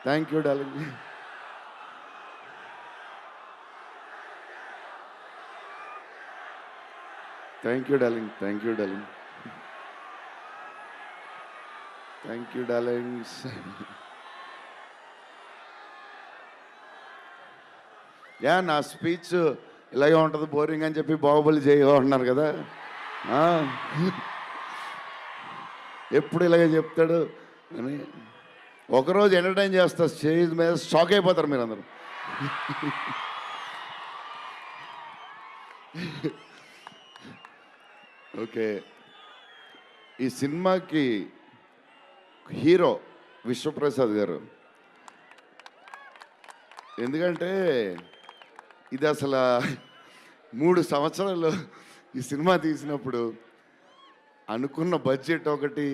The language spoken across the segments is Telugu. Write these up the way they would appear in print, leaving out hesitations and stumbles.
Thank you darling. Thank you darling. Thank you darling. Thank you darlings. నా స్పీచ్ ఇలాగే ఉంటుంది బోరింగ్ అని చెప్పి బాహుబలి చేయగా ఉంటున్నారు కదా. ఎప్పుడు ఇలాగే చెప్తాడు అని ఒకరోజు ఎంటర్టైన్ చేస్తా, స్టేజ్ మీద షాక్ అయిపోతారు మీరు అందరూ. ఓకే, ఈ సినిమాకి హీరో విశ్వప్రసాద్ గారు. ఎందుకంటే ఇది అసలు 3 సంవత్సరాలు ఈ సినిమా తీసినప్పుడు అనుకున్న బడ్జెట్ ఒకటి,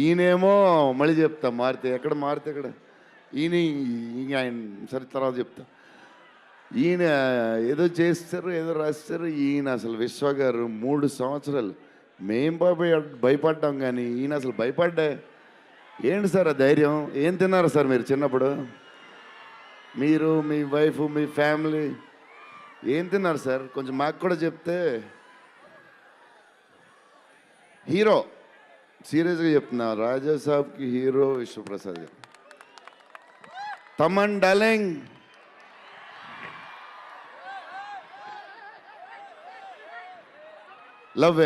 ఈయనేమో మళ్ళీ చెప్తా మారితే ఎక్కడ ఈయన ఆయన సరే తర్వాత చెప్తా. ఈయన ఏదో చేస్తారు, ఏదో రాస్తారు. ఈయన అసలు విశ్వ గారు 3 సంవత్సరాలు మేము భయపడ్డాం, కానీ ఈయన అసలు భయపడ్డా. ఏంటి సార్ ఆ ధైర్యం? ఏం తిన్నారు సార్ మీరు చిన్నప్పుడు? మీరు, మీ వైఫ్, మీ ఫ్యామిలీ ఏం తిన్నారు సార్? కొంచెం మాకు కూడా చెప్తే. హీరో సీరియస్గా చెప్తున్నా, రాజా సాబ్కి హీరో విశ్వప్రసాద్ గారు. Thaman darling, love